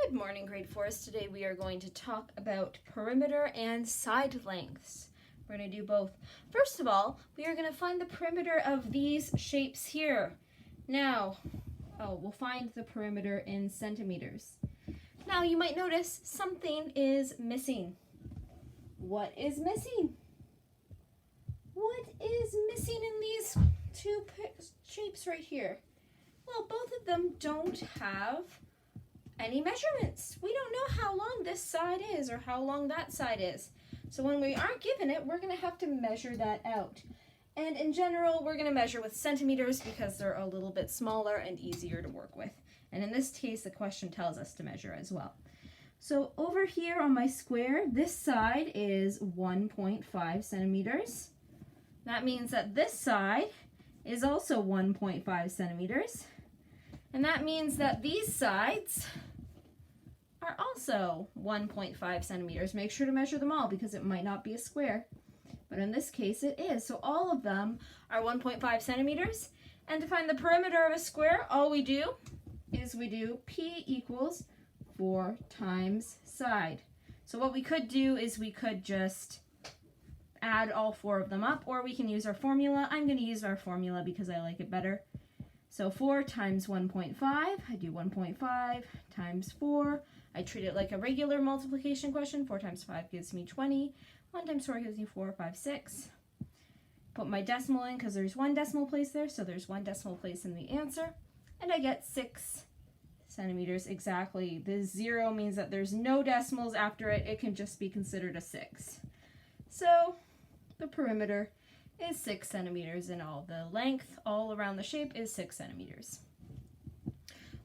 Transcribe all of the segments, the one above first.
Good morning, grade 4s. Today we are going to talk about perimeter and side lengths. We're going to do both. First of all, we are going to find the perimeter of these shapes here. Now, we'll find the perimeter in centimeters. Now, you might notice something is missing. What is missing? What is missing in these two shapes right here? Well, both of them don't have any measurements. We don't know how long this side is or how long that side is. So when we aren't given it, we're going to have to measure that out. And in general, we're going to measure with centimeters because they're a little bit smaller and easier to work with. And in this case, the question tells us to measure as well. So over here on my square, this side is 1.5 centimeters. That means that this side is also 1.5 centimeters. And that means that these sides are also 1.5 centimeters. Make sure to measure them all because it might not be a square, but in this case it is. So all of them are 1.5 centimeters. And to find the perimeter of a square, all we do is we do P equals 4 times side. So what we could do is we could just add all 4 of them up, or we can use our formula. I'm going to use our formula because I like it better. So 4 times 1.5, I do 1.5 times 4. I treat it like a regular multiplication question. 4 times 5 gives me 20. 1 times 4 gives me 4, 5, 6. Put my decimal in because there's 1 decimal place there, so there's 1 decimal place in the answer. And I get 6 centimeters exactly. The 0 means that there's no decimals after it. It can just be considered a 6. So the perimeter is 6 centimeters in all. The length all around the shape is 6 centimeters.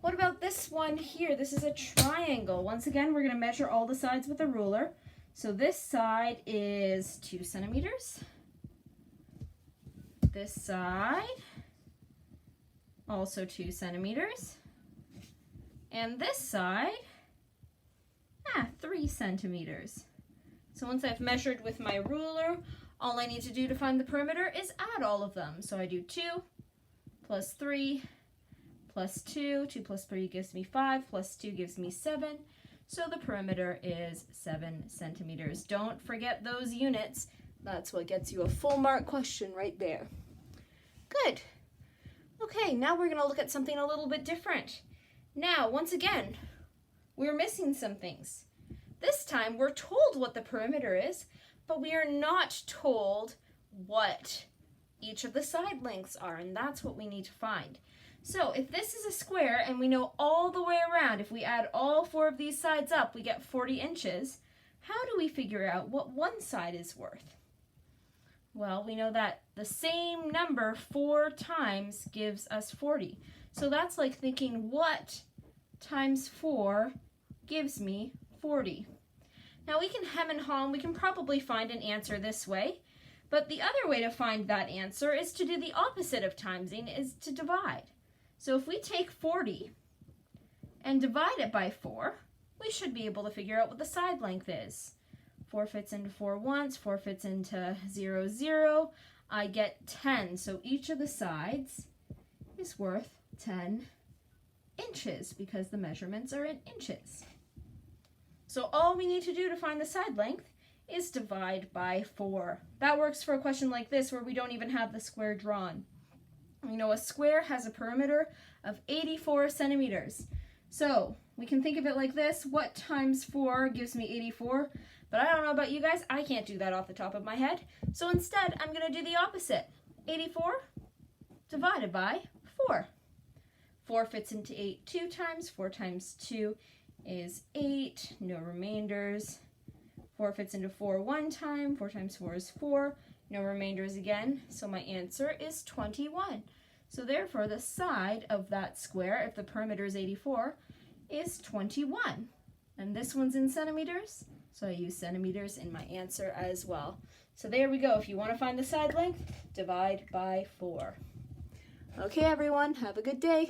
What about this one here? This is a triangle. Once again, we're going to measure all the sides with a ruler. So this side is 2 centimeters. This side, also 2 centimeters. And this side, 3 centimeters. So once I've measured with my ruler, all I need to do to find the perimeter is add all of them. So I do 2 plus 3 plus 2. 2 plus 3 gives me 5 plus 2 gives me 7. So the perimeter is 7 centimeters. Don't forget those units. That's what gets you a full mark question right there. Good. Okay, now we're going to look at something a little bit different. Now, once again, we're missing some things. This time we're told what the perimeter is, but we are not told what each of the side lengths are, and that's what we need to find. So if this is a square and we know all the way around, if we add all 4 of these sides up, we get 40 inches. How do we figure out what one side is worth? Well, we know that the same number 4 times gives us 40. So that's like thinking, what times 4 gives me 40? Now we can hem and haw, and we can probably find an answer this way, but the other way to find that answer is to do the opposite of timesing, is to divide. So if we take 40 and divide it by 4, we should be able to figure out what the side length is. 4 fits into 4 once, 4 fits into 0, 0. I get 10, so each of the sides is worth 10 inches because the measurements are in inches. So all we need to do to find the side length is divide by 4. That works for a question like this where we don't even have the square drawn. We know a square has a perimeter of 84 centimeters. So we can think of it like this. What times 4 gives me 84? But I don't know about you guys. I can't do that off the top of my head. So instead, I'm going to do the opposite. 84 divided by 4. 4 fits into 8 2 times. 4 times 2 is 8, no remainders. 4 fits into 4 one time, 4 times 4 is 4, no remainders again, so my answer is 21. So therefore the side of that square, if the perimeter is 84, is 21. And this one's in centimeters, so I use centimeters in my answer as well. So there we go. If you want to find the side length, divide by 4. Okay everyone, have a good day.